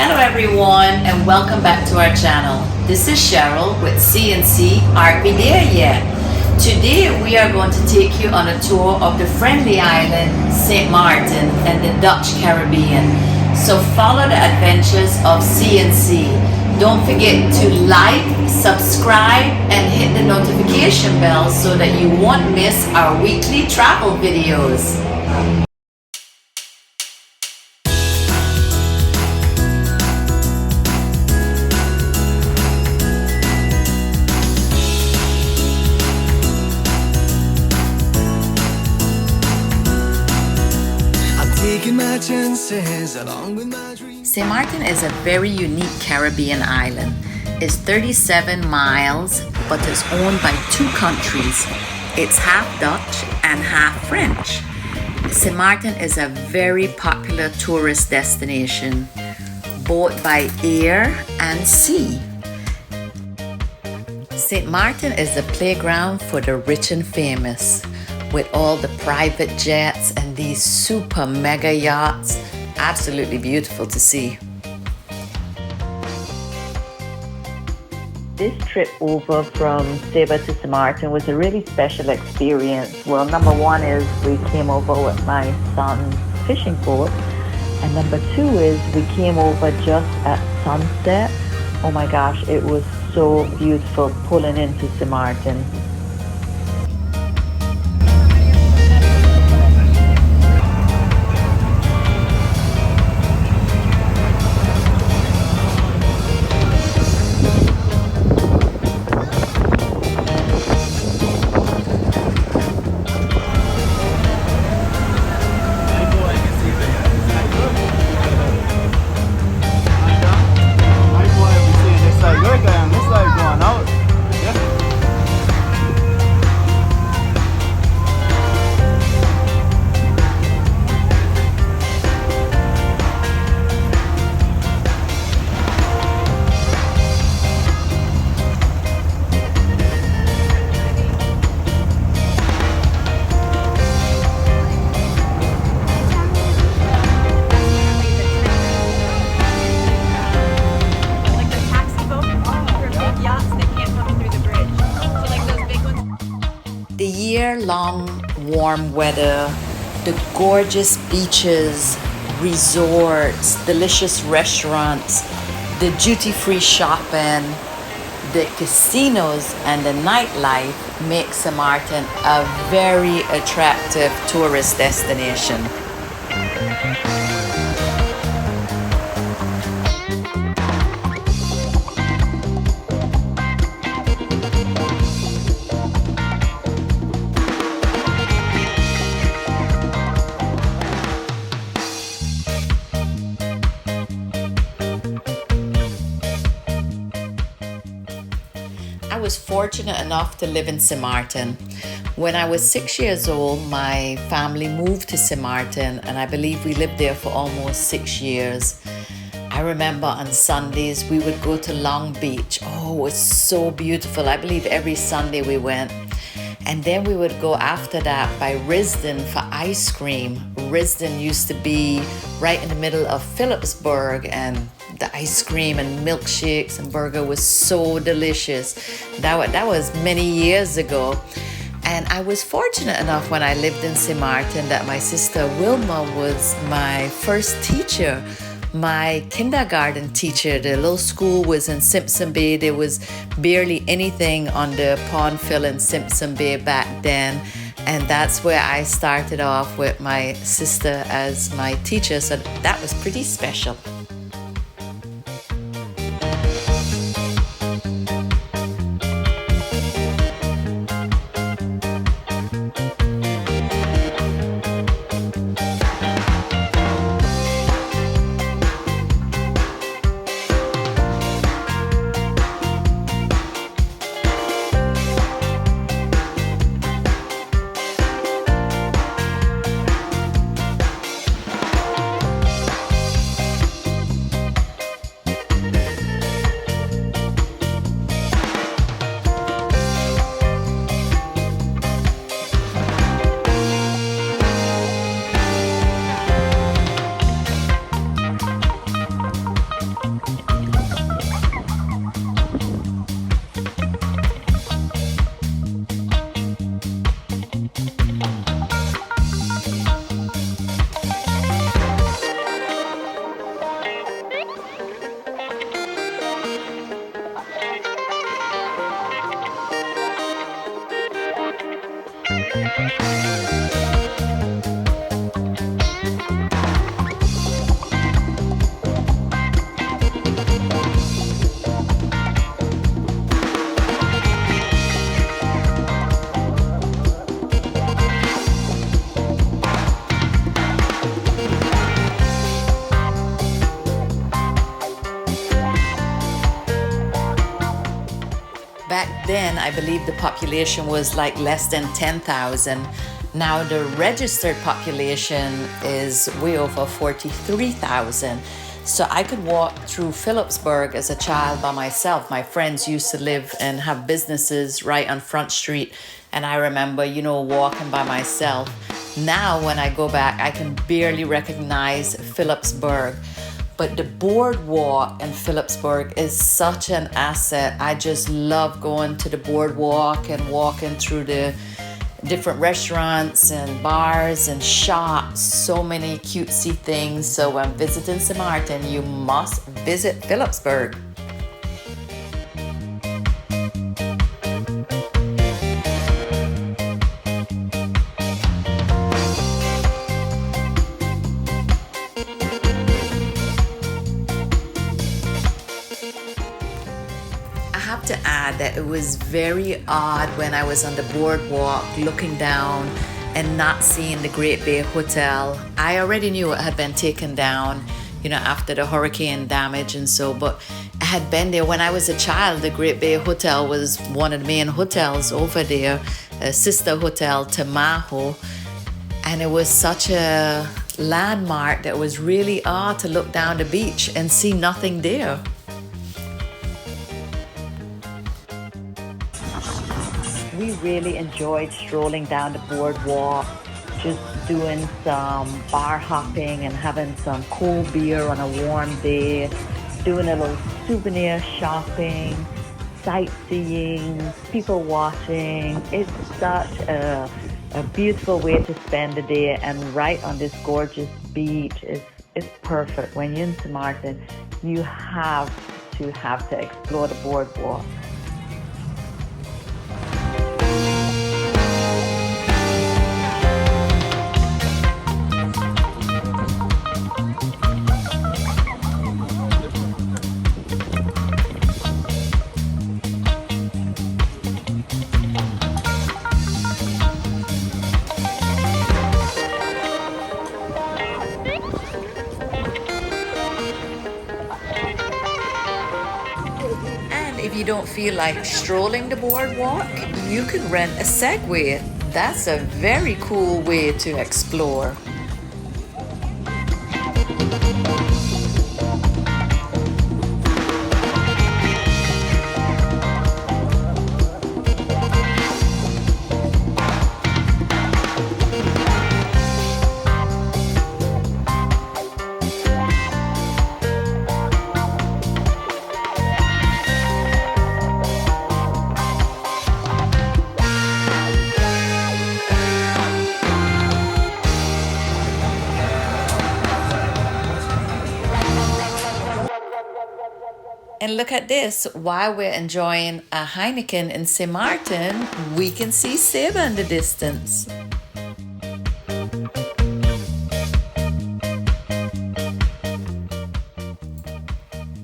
Hello everyone and welcome back to our channel. This is Cheryl with CNC Art We There Yet. Today we are going to take you on a tour of the friendly island Sint Maarten and the Dutch Caribbean. So follow the adventures of CNC. Don't forget to like, subscribe and hit the notification bell so that you won't miss our weekly travel videos. Sint Maarten is a very unique Caribbean island. It's 37 miles, but it's owned by two countries. It's half Dutch and half French. Sint Maarten is a very popular tourist destination, both by air and sea. Sint Maarten is the playground for the rich and famous, with all the private jets and these super mega yachts. Absolutely beautiful to see. This trip over from Saba to Sint Maarten was a really special experience. Well, number one is we came over with my son's fishing boat, and number two is we came over just at sunset. Oh my gosh, it was so beautiful pulling into Sint Maarten. The year-long warm weather, the gorgeous beaches, resorts, delicious restaurants, the duty-free shopping, the casinos and the nightlife make Sint Maarten a very attractive tourist destination. I was fortunate enough to live in Sint Maarten. When I was 6 years old, my family moved to Sint Maarten, and I believe we lived there for almost 6 years. I remember on Sundays we would go to Long Beach. Oh, it was so beautiful. I believe every Sunday we went. And then we would go after that by Risdon for ice cream. Risdon used to be right in the middle of Philipsburg, and the ice cream and milkshakes and burger was so delicious. That was many years ago. And I was fortunate enough when I lived in Sint Maarten that my sister Wilma was my first teacher, my kindergarten teacher. The little school was in Simpson Bay. There was barely anything on the Pondville in Simpson Bay back then. And that's where I started off with my sister as my teacher. So that was pretty special. back then, I believe the population was like less than 10,000. Now the registered population is way over 43,000. So I could walk through Phillipsburg as a child by myself. My friends used to live and have businesses right on Front Street. And I remember, walking by myself. Now when I go back, I can barely recognize Phillipsburg. But the boardwalk in Phillipsburg is such an asset. I just love going to the boardwalk and walking through the different restaurants and bars and shops. So many cutesy things. So when visiting Sint Maarten, you must visit Phillipsburg. To add that it was very odd when I was on the boardwalk looking down and not seeing the Great Bay Hotel. I already knew it had been taken down, after the hurricane damage and so, but I had been there when I was a child. The Great Bay Hotel was one of the main hotels over there, a sister hotel to Maho, and it was such a landmark that was really odd to look down the beach and see nothing there. We really enjoyed strolling down the boardwalk, just doing some bar hopping and having some cold beer on a warm day, doing a little souvenir shopping, sightseeing, people watching. It's such a beautiful way to spend the day, and right on this gorgeous beach is perfect. When you're in Sint Maarten, you have to explore the boardwalk. If you don't feel like strolling the boardwalk, you could rent a Segway. That's a very cool way to explore. And look at this, while we're enjoying a Heineken in Sint Maarten, we can see Seba in the distance.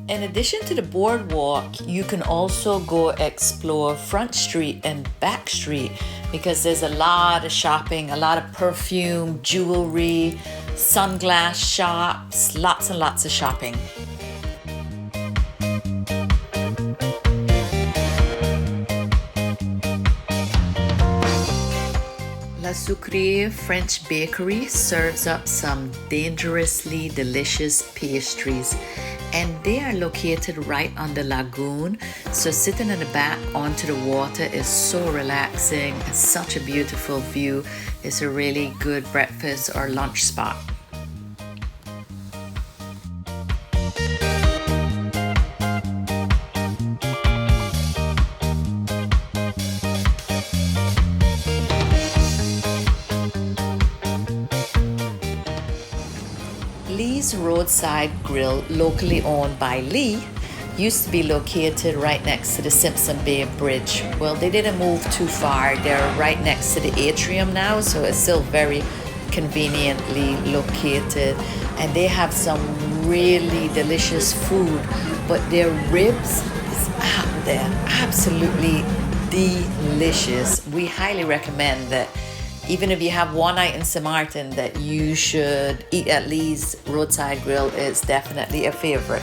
In addition to the boardwalk, you can also go explore Front Street and Back Street because there's a lot of shopping, a lot of perfume, jewelry, sunglass shops, lots and lots of shopping. La Sucrerie French Bakery serves up some dangerously delicious pastries, and they are located right on the lagoon. So sitting in the back onto the water is so relaxing. It's such a beautiful view. It's a really good breakfast or lunch spot. Lee's Roadside Grill, locally owned by Lee, used to be located right next to the Simpson Bay Bridge. Well, they didn't move too far. They're right next to the atrium now, so it's still very conveniently located. And they have some really delicious food, but their ribs is out there, absolutely delicious. We highly recommend that even if you have one night in Sint Maarten, that you should eat at Lee's Roadside Grill. It's definitely a favorite.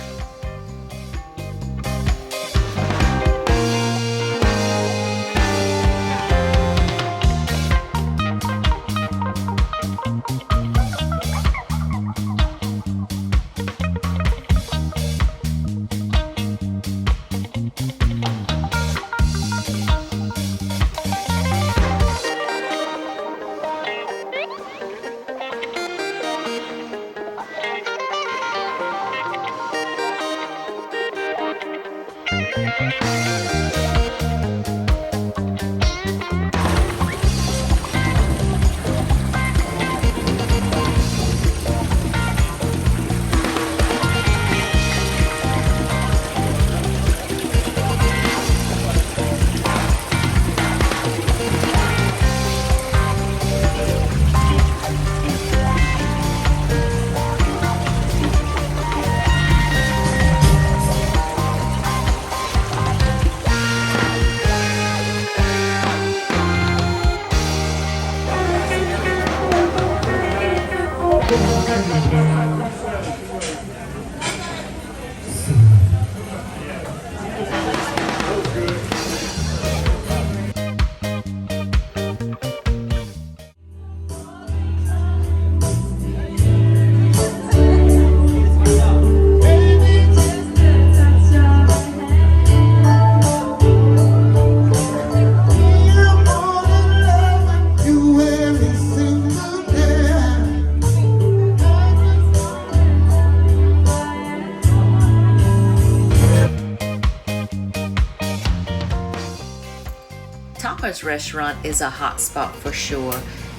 Tapa's restaurant is a hot spot for sure.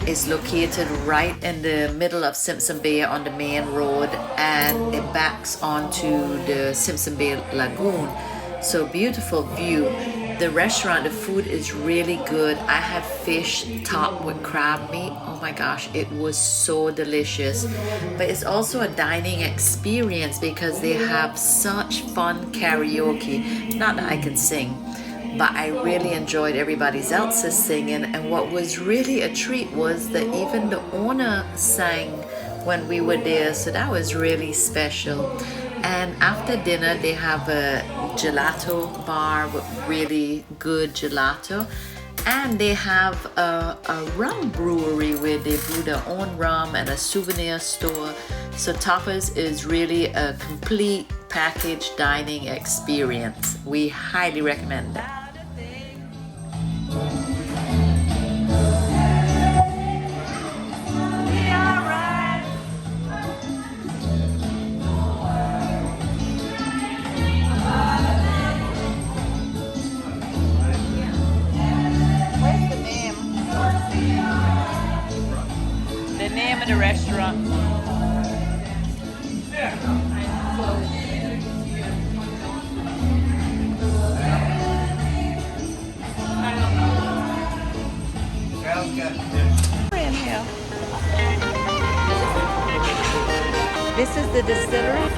It's located right in the middle of Simpson Bay on the main road, and it backs onto the Simpson Bay Lagoon. So beautiful view. The restaurant, the food is really good. I had fish topped with crab meat. Oh my gosh, it was so delicious. But it's also a dining experience because they have such fun karaoke. Not that I can sing, but I really enjoyed everybody else's singing. And what was really a treat was that even the owner sang when we were there, so that was really special. And after dinner they have a gelato bar with really good gelato, and they have a rum brewery where they brew their own rum, and a souvenir store. So Tapas is really a complete package dining experience. We highly recommend it. The name of the restaurant. This is the distillery.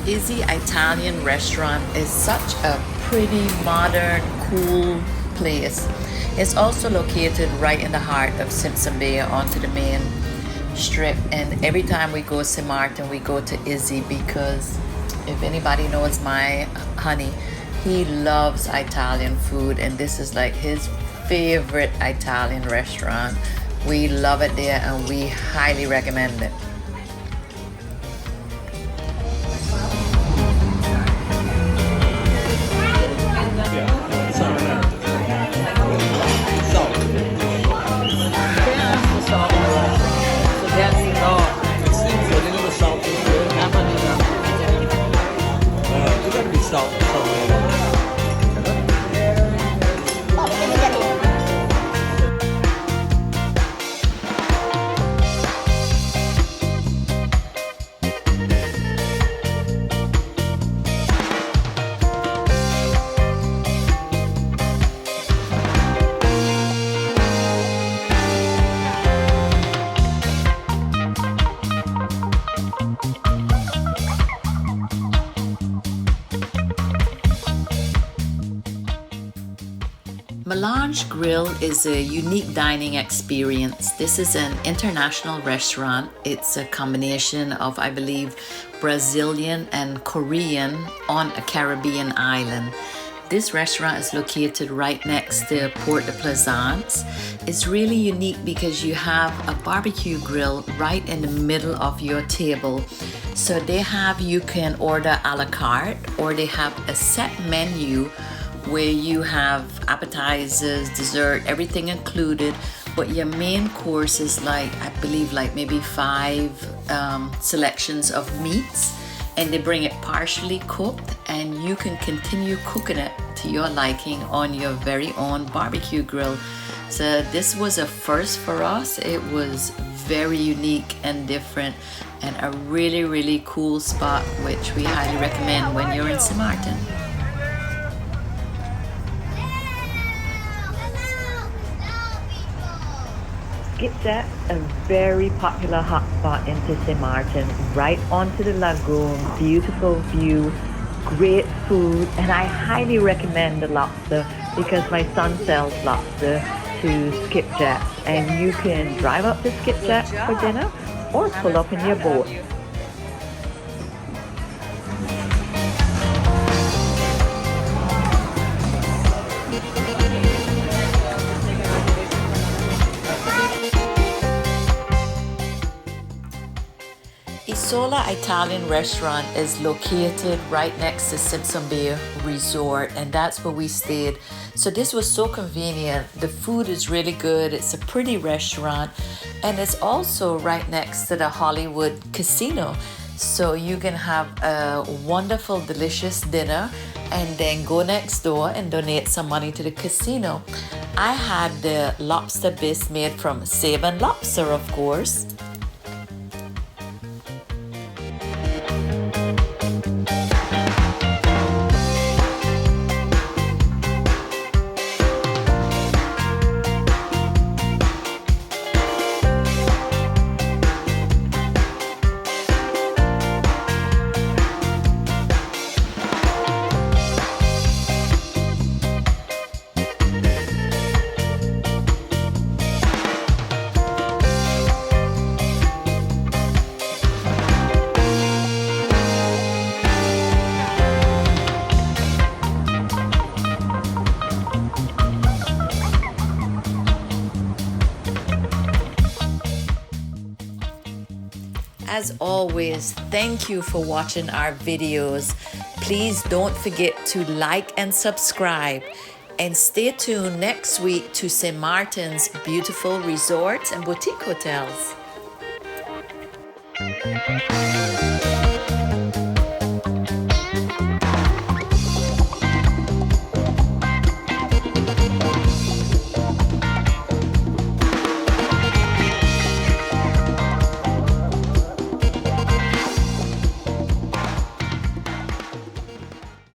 Izzy Italian restaurant is such a pretty, modern, cool place. It's also located right in the heart of Simpson Bay onto the main strip, and every time we go to Sint Maarten we go to Izzy, because if anybody knows my honey, he loves Italian food, and this is like his favorite Italian restaurant. We love it there and we highly recommend it. Melange Grill is a unique dining experience. This is an international restaurant. It's a combination of, I believe, Brazilian and Korean on a Caribbean island. This restaurant is located right next to Port de Plaisance. It's really unique because you have a barbecue grill right in the middle of your table. So you can order a la carte, or they have a set menu where you have appetizers, dessert, everything included. But your main course is I believe maybe 5 selections of meats, and they bring it partially cooked, and you can continue cooking it to your liking on your very own barbecue grill. So this was a first for us. It was very unique and different, and a really, really cool spot, which we highly recommend when you're in Sint Maarten. Skipjack, a very popular hotspot into Sint Maarten, right onto the lagoon, beautiful view, great food, and I highly recommend the lobster because my son sells lobster to Skipjack, and you can drive up to Skipjack for dinner or pull up in your boat. Isola Italian restaurant is located right next to Simpson Bay Resort, and that's where we stayed. So this was so convenient. The food is really good. It's a pretty restaurant, and it's also right next to the Hollywood Casino. So you can have a wonderful, delicious dinner and then go next door and donate some money to the casino. I had the lobster bisque made from Savon lobster, of course. As always, thank you for watching our videos. Please don't forget to like and subscribe. And stay tuned next week to Sint Maarten's beautiful resorts and boutique hotels.